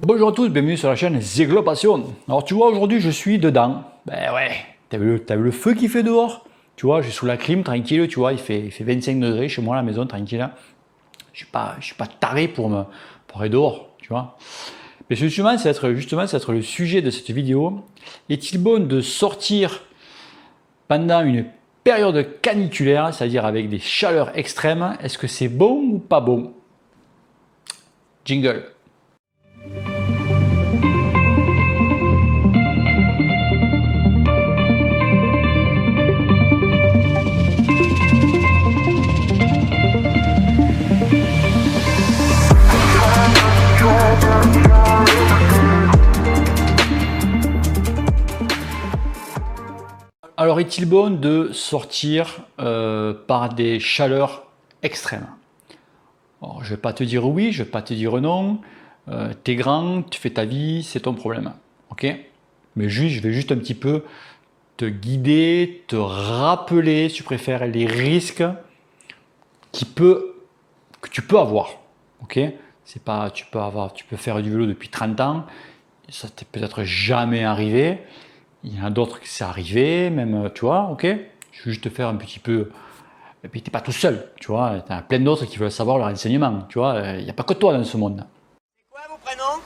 Bonjour à tous, bienvenue sur la chaîne Zeglopation. Alors tu vois, aujourd'hui je suis dedans. Ben ouais, t'as vu le feu qui fait dehors? Tu vois, je suis sous la clim, tranquille, tu vois, il fait 25 degrés chez moi à la maison, tranquille. Je suis pas taré pour aller dehors, tu vois. Mais justement, ça va être le sujet de cette vidéo. Est-il bon de sortir pendant une période caniculaire, c'est-à-dire avec des chaleurs extrêmes? Est-ce que c'est bon ou pas bon? Jingle. Alors, est-il bon de sortir par des chaleurs extrêmes? Alors, je ne vais pas te dire oui, je ne vais pas te dire non. Tu es grand, tu fais ta vie, c'est ton problème. Ok? Mais juste, je vais juste un petit peu te guider, te rappeler, si tu préfères, les risques que tu peux avoir. Ok? C'est pas, tu peux faire du vélo depuis 30 ans, ça t'est peut-être jamais arrivé. Il y en a d'autres qui c'est arrivé, même, tu vois, ok? Je vais juste te faire un petit peu. Et puis, tu n'es pas tout seul, tu vois. Tu as plein d'autres qui veulent savoir leur renseignement, tu vois. Il n'y a pas que toi dans ce monde. C'est quoi vos prénoms?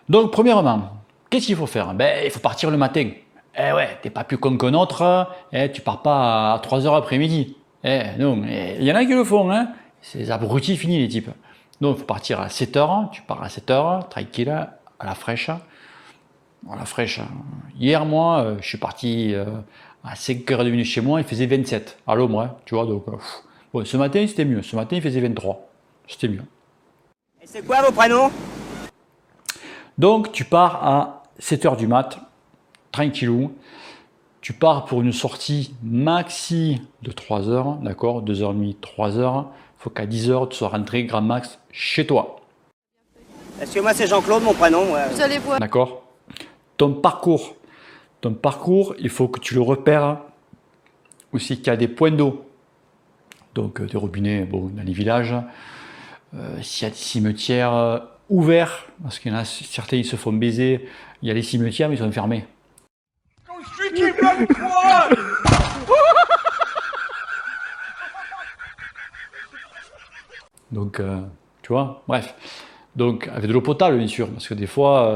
Donc, premièrement, qu'est-ce qu'il faut faire? Ben, il faut partir le matin. Eh ouais, t'es pas plus con qu'un autre. Tu pars pas à 3 h après-midi. Non, il y en a qui le font, hein. C'est des abrutis finis, les types. Donc, il faut partir à 7 h. Tu pars à 7 h, tranquille, à la fraîche. La fraîche. Hier, moi, je suis parti à 5h30 de chez moi, il faisait 27. Allô, moi, tu vois, donc. Bon, ce matin, c'était mieux. Ce matin, il faisait 23. C'était mieux. Et c'est quoi vos prénoms? Donc, tu pars à 7h du mat, tranquillou. Tu pars pour une sortie maxi de 3 h, d'accord? 2h30, 3 h. Il faut qu'à 10 h, tu sois rentré grand max chez toi. Parce que moi c'est Jean-Claude mon prénom. Ouais. Vous allez voir. D'accord? Ton parcours, il faut que tu le repères aussi qu'il y a des points d'eau. Donc des robinets, bon, dans les villages. S'il y a des cimetières ouverts, parce qu'il y en a certains, ils se font baiser. Il y a les cimetières, mais ils sont fermés. Donc, tu vois, bref. Donc, avec de l'eau potable, bien sûr, parce que des fois,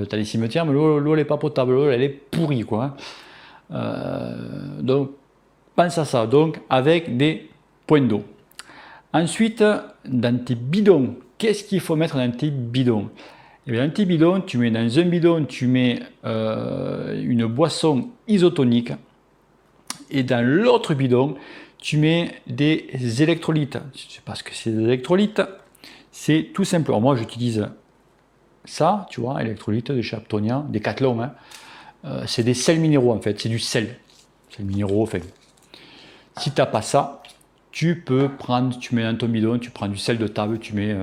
tu as les cimetières, mais l'eau, elle n'est pas potable, l'eau, elle est pourrie, quoi. Donc, pense à ça. Donc, avec des points d'eau. Ensuite, dans tes bidons, qu'est-ce qu'il faut mettre dans tes bidons? Eh bien, dans tes bidons, tu mets dans un bidon, tu mets une boisson isotonique. Et dans l'autre bidon, tu mets des électrolytes. Je ne sais pas ce que c'est des électrolytes. C'est tout simplement, moi j'utilise ça, tu vois, électrolytes de chez Aptonia, des Decathlon. Hein. C'est des sels minéraux en fait, c'est du sel. Sels minéraux, enfin. Si tu n'as pas ça, tu peux prendre, tu mets dans ton bidon, tu prends du sel de table, tu mets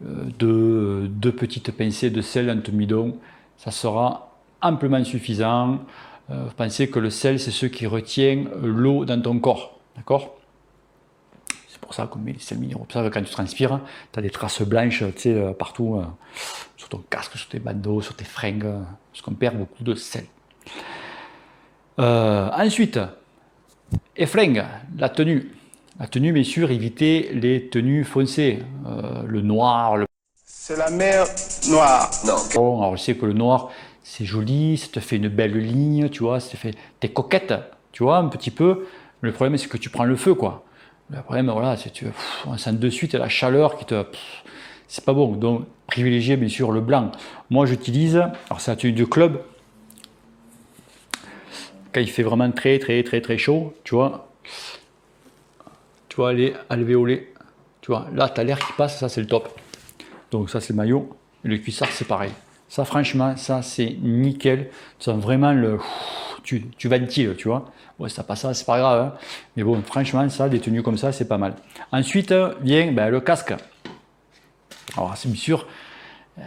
deux petites pincées de sel dans ton bidon. Ça sera amplement suffisant. Pensez que le sel, c'est ce qui retient l'eau dans ton corps. D'accord? C'est pour ça qu'on met les sels minéraux. C'est pour ça que quand tu transpires, tu as des traces blanches partout, sur ton casque, sur tes bandeaux, sur tes fringues, parce qu'on perd beaucoup de sel. Ensuite, et fringues, la tenue. La tenue, bien sûr, évitez les tenues foncées. Le noir, le... C'est la mer Noire. Non. Bon, alors je sais que le noir, c'est joli, ça te fait une belle ligne, tu vois, t'es coquette, tu vois, un petit peu. Le problème, c'est que tu prends le feu, quoi. Le problème, voilà, c'est que on sent de suite la chaleur qui te... c'est pas bon. Donc, privilégiez bien sûr le blanc. Moi, j'utilise, alors c'est la tenue de club, quand il fait vraiment très chaud, tu vois, aller alvéoler, tu vois, là, tu as l'air qui passe, ça, c'est le top. Donc, ça, c'est le maillot. Et le cuissard, c'est pareil. Ça, franchement, ça, c'est nickel. Tu sens vraiment le... Tu ventiles, tu vois. Ouais, ça passe, c'est pas grave. Hein. Mais bon, franchement, ça, des tenues comme ça, c'est pas mal. Ensuite, vient le casque. Alors, c'est bien sûr,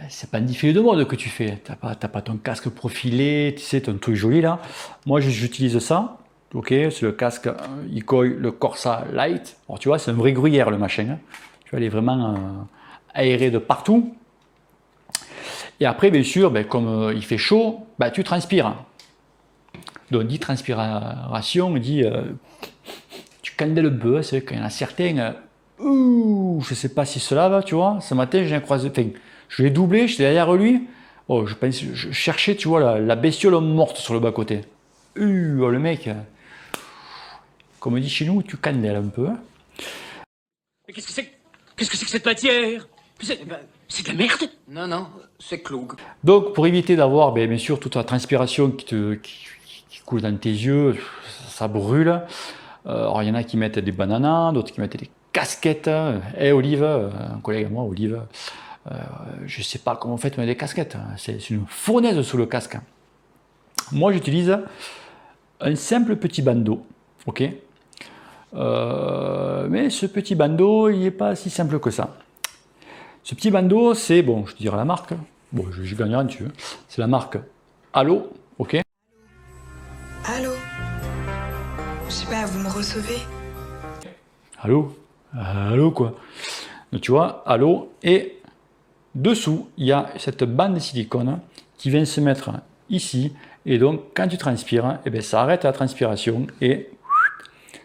c'est pas un défilé de mode que tu fais. T'as pas ton casque profilé, tu sais, ton truc joli, là. Moi, j'utilise ça. Ok, c'est le casque Ikoi, le Corsa Light. Alors, tu vois, c'est un vrai gruyère, le machin. Hein. Tu vois, il est vraiment aéré de partout. Et après, bien sûr, ben, comme il fait chaud, ben, tu transpires. Donc, dit transpiration, dit tu candelles un peu. C'est vrai qu'il y en a certains, je ne sais pas si cela va, tu vois. Ce matin, j'ai un croisé. Enfin, je l'ai doublé, j'étais derrière lui. Oh, je cherchais, tu vois, la bestiole morte sur le bas-côté. Oh, le mec, comme on dit chez nous, tu candelles un peu. Mais qu'est-ce que c'est que cette matière? C'est de la merde? Non, non, c'est Cloug. Donc, pour éviter d'avoir, bien sûr, toute la transpiration qui coule dans tes yeux, ça brûle. Alors, il y en a qui mettent des bananas, d'autres qui mettent des casquettes. Et Olive, un collègue à moi, Olive, je ne sais pas comment vous faites, mais des casquettes. C'est une fournaise sous le casque. Moi, j'utilise un simple petit bandeau, ok. Mais ce petit bandeau, il n'est pas si simple que ça. Ce petit bandeau, c'est, bon, je te dirai la marque. Bon, je gagnerai dessus. C'est la marque Allo, ok. Allô? Je sais pas, vous me recevez? Allo, Allo quoi. Donc, tu vois, Allo, et dessous, il y a cette bande de silicone qui vient se mettre ici. Et donc, quand tu transpires, eh bien, ça arrête la transpiration et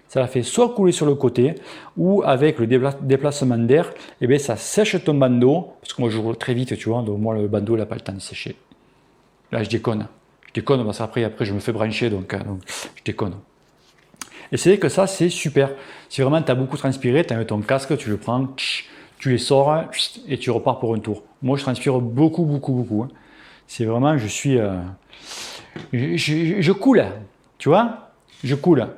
ça la fait soit couler sur le côté ou avec le déplacement d'air, eh bien, ça sèche ton bandeau. Parce que moi, je roule très vite, tu vois, donc moi, le bandeau, il n'a pas le temps de sécher. Là, je déconne. Je déconne parce qu'après, je me fais brancher, donc je déconne. Et c'est vrai que ça, c'est super. Si vraiment tu as beaucoup transpiré, tu as ton casque, tu le prends, tu les sors et tu repars pour un tour. Moi, je transpire beaucoup, beaucoup, beaucoup. C'est vraiment, je suis... je coule, tu vois, je coule.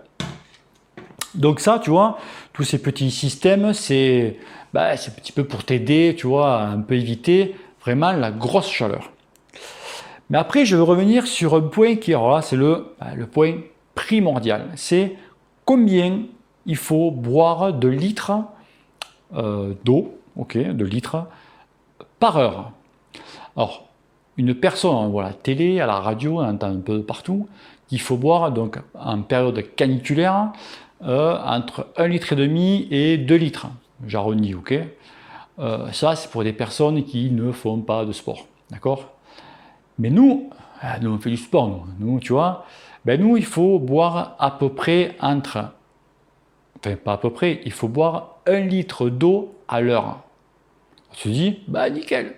Donc ça, tu vois, tous ces petits systèmes, c'est un petit peu pour t'aider, tu vois, à un peu éviter vraiment la grosse chaleur. Mais après, je veux revenir sur un point qui, alors là, c'est le point primordial. C'est combien il faut boire de litres d'eau, ok, de litres par heure. Alors, une personne, on voit à la télé, à la radio, on entend un peu partout, qu'il faut boire donc en période caniculaire entre 1,5 litre et 2 litres. J'arrondis, ok. Ça, c'est pour des personnes qui ne font pas de sport, d'accord. Mais nous, on fait du sport, nous tu vois, nous, il faut boire à peu près enfin, pas à peu près, il faut boire 1 litre d'eau à l'heure. On se dit, nickel.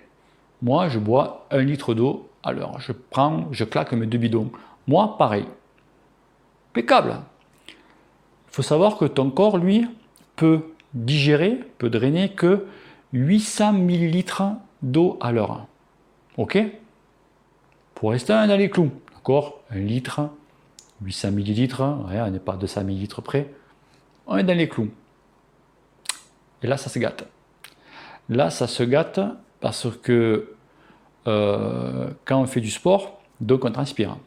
Moi, je bois 1 litre d'eau à l'heure. Je claque mes 2 bidons. Moi, pareil. Impeccable. Il faut savoir que ton corps, lui, peut digérer, peut drainer que 800 millilitres d'eau à l'heure. Ok? Pour rester dans les clous. D'accord? 1 litre, 800 millilitres, ouais, on n'est pas à 200 millilitres près. On est dans les clous. Et là, ça se gâte. Là, ça se gâte parce que quand on fait du sport, donc on transpire.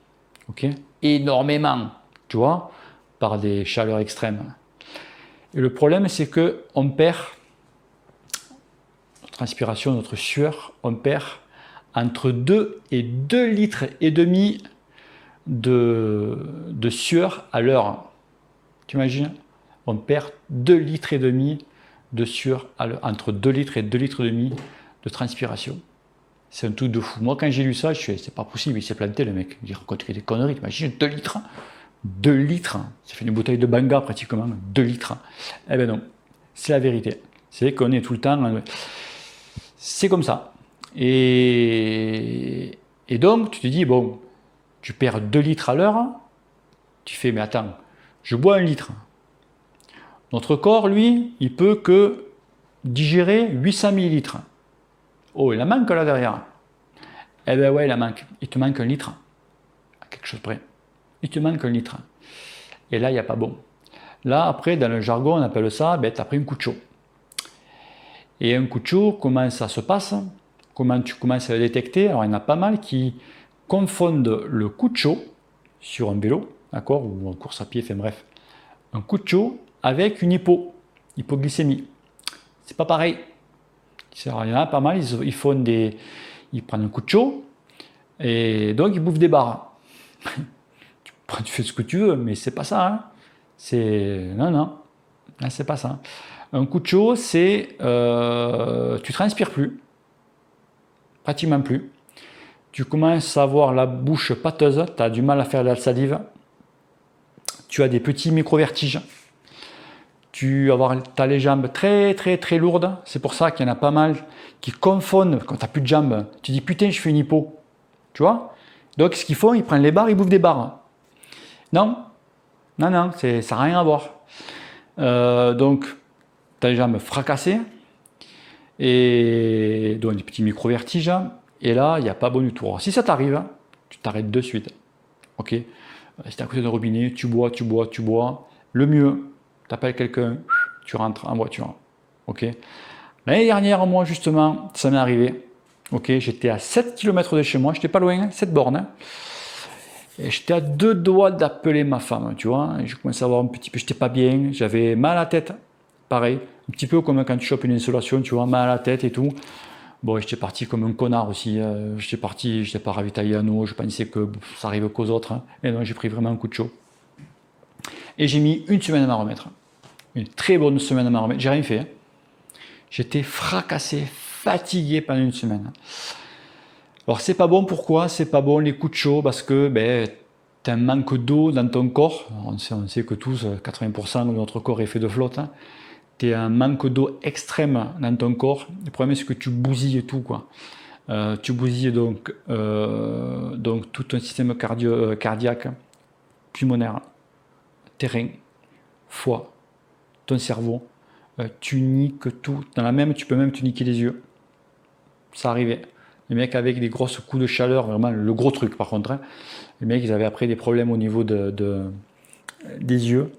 Ok, énormément, tu vois, par des chaleurs extrêmes. Et le problème, c'est que on perd notre transpiration, notre sueur, on perd entre 2 et 2 litres et demi de sueur à l'heure. Tu imagines? On perd 2 litres et demi de sueur à l'heure, entre 2 litres et 2 litres et demi de transpiration. C'est un truc de fou. Moi, quand j'ai lu ça, je suis c'est pas possible, il s'est planté le mec. Il raconte des conneries, t'imagines, 2 litres. 2 litres, ça fait une bouteille de banga pratiquement, 2 litres. Eh ben non, c'est la vérité. C'est qu'on est tout le temps... C'est comme ça. Et donc, tu te dis, bon, tu perds 2 litres à l'heure, tu fais, mais attends, je bois 1 litre. Notre corps, lui, il peut que digérer 800 millilitres. Oh, il en manque là derrière. Eh ben ouais, il en manque. Il te manque 1 litre. À quelque chose près. Il te manque 1 litre. Et là, il n'y a pas bon. Là, après, dans le jargon, on appelle ça, tu as pris un coup de chaud. Et un coup de chaud, comment ça se passe? Comment tu commences à le détecter? Alors, il y en a pas mal qui confondent le coup de chaud sur un vélo, d'accord, ou en course à pied, enfin bref, un coup de chaud avec une hypoglycémie. C'est pas pareil. Alors, il y en a pas mal, ils prennent un coup de chaud et donc ils bouffent des barres. Tu fais ce que tu veux, mais c'est pas ça. Hein. Non, c'est pas ça. Un coup de chaud, c'est tu transpires plus, pratiquement plus. tu commences à avoir la bouche pâteuse, tu as du mal à faire de la salive, tu as des petits micro-vertiges, tu as les jambes très très très lourdes, c'est pour ça qu'il y en a pas mal qui confondent quand tu n'as plus de jambes. Tu dis putain, je fais une hypo, tu vois. Donc ce qu'ils font, ils prennent les barres, ils bouffent des barres. Non, ça n'a rien à voir. Donc tu as les jambes fracassées et donc des petits micro-vertiges. Et là, il n'y a pas bon du tout. Alors, si ça t'arrive, tu t'arrêtes de suite. Ok. Si tu es à côté d'un robinet, tu bois. Le mieux, tu appelles quelqu'un, tu rentres en voiture. Ok. L'année dernière, moi, justement, ça m'est arrivé. Ok. J'étais à 7 km de chez moi, j'étais pas loin, 7 bornes. Et j'étais à 2 doigts d'appeler ma femme, tu vois. Et je commençais à avoir un petit peu, j'étais pas bien, j'avais mal à la tête. Pareil, un petit peu comme quand tu chopes une insolation, tu vois, mal à la tête et tout. Bon, j'étais parti comme un connard aussi. J'étais pas ravitaillé à eau. Je pensais que ça arrive qu'aux autres. Hein. Et non, j'ai pris vraiment un coup de chaud. Et j'ai mis une semaine à m'en remettre. Une très bonne semaine à m'en remettre. J'ai rien fait. Hein. J'étais fracassé, fatigué pendant une semaine. Alors, c'est pas bon. Pourquoi? C'est pas bon les coups de chaud parce que tu as un manque d'eau dans ton corps. On sait que tous, 80% de notre corps est fait de flotte. Hein. Tu as un manque d'eau extrême dans ton corps. Le problème, c'est que tu bousilles tout, quoi. Tu bousilles donc tout ton système cardiaque, pulmonaire, tes reins, foie, ton cerveau. Tu niques tout. Dans la même, tu peux même te niquer les yeux. Ça arrivait. Les mecs avec des grosses coups de chaleur, vraiment le gros truc par contre. Hein. Les mecs, ils avaient après des problèmes au niveau des yeux.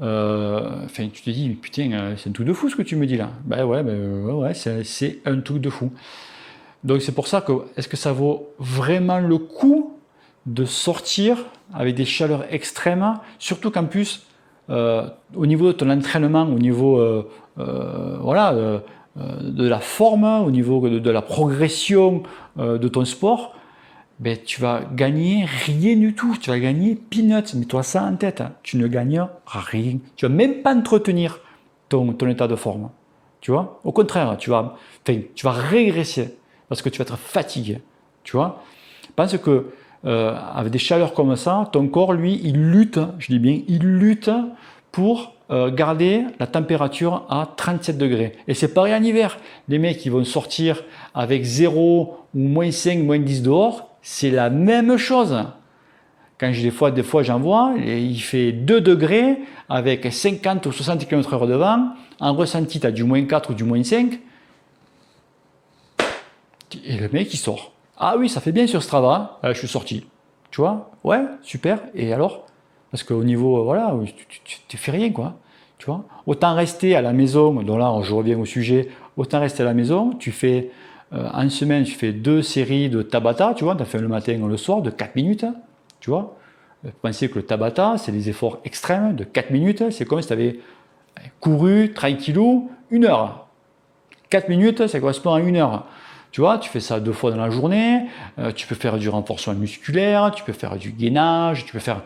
Enfin, tu te dis, putain, c'est un truc de fou ce que tu me dis là. Ben ouais, c'est un truc de fou. Donc c'est pour ça que, est-ce que ça vaut vraiment le coup de sortir avec des chaleurs extrêmes, surtout qu'en plus, au niveau de ton entraînement, au niveau de la forme, au niveau de la progression de ton sport, tu vas gagner rien du tout. Tu vas gagner peanuts. Mets-toi ça en tête. Hein. Tu ne gagnes rien. Tu vas même pas entretenir ton état de forme. Tu vois? Au contraire, tu vas régresser parce que tu vas être fatigué. Tu vois? Pense que avec des chaleurs comme ça, ton corps, lui, il lutte. Je dis bien, il lutte pour garder la température à 37 degrés. Et c'est pareil en hiver. Les mecs qui vont sortir avec 0 ou moins 5, moins 10 dehors, c'est la même chose. Quand des fois j'en vois, il fait 2 degrés avec 50 ou 60 km/h de vent. En ressenti, tu as du moins 4 ou du moins 5. Et le mec, il sort. Ah oui, ça fait bien sur Strava. Je suis sorti. Tu vois? Ouais, super. Et alors? Parce qu'au niveau, voilà, tu fais rien, quoi. Tu vois? Autant rester à la maison. Donc là, je reviens au sujet. Autant rester à la maison. Tu fais... en semaine, tu fais 2 séries de Tabata, tu vois, tu as fait le matin ou le soir de 4 minutes, tu vois. Pensez que le Tabata, c'est des efforts extrêmes de 4 minutes, c'est comme si tu avais couru tranquillou 1 heure. 4 minutes, ça correspond à 1 heure. Tu vois, tu fais ça 2 fois dans la journée, tu peux faire du renforcement musculaire, tu peux faire du gainage, tu peux faire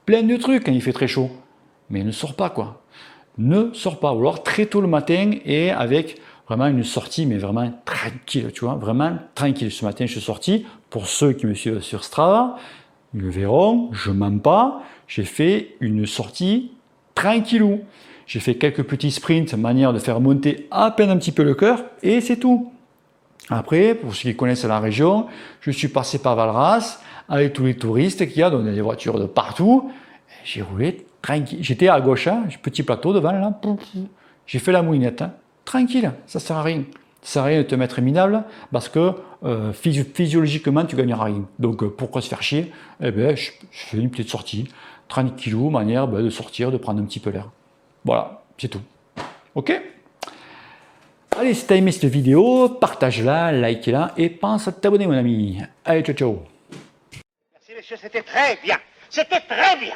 plein de trucs quand il fait très chaud. Mais ne sors pas, quoi. Ne sors pas. Ou alors très tôt le matin et avec... vraiment une sortie, mais vraiment tranquille, tu vois, vraiment tranquille. Ce matin, je suis sorti. Pour ceux qui me suivent sur Strava, ils le verront, je ne mens pas. J'ai fait une sortie tranquillou. J'ai fait quelques petits sprints, manière de faire monter à peine un petit peu le cœur, et c'est tout. Après, pour ceux qui connaissent la région, je suis passé par Valras, avec tous les touristes qu'il y a, donc des voitures de partout. J'ai roulé tranquille. J'étais à gauche, hein, petit plateau devant, là. J'ai fait la moulinette, hein. Tranquille, ça ne sert à rien. Ça ne sert à rien de te mettre minable parce que physiologiquement, tu ne gagneras rien. Donc, pourquoi se faire chier? Je fais une petite sortie, tranquillou, manière de sortir, de prendre un petit peu l'air. Voilà, c'est tout. Ok? Allez, si tu as aimé cette vidéo, partage-la, like-la et pense à t'abonner, mon ami. Allez, ciao, ciao. Merci, messieurs, c'était très bien. C'était très bien.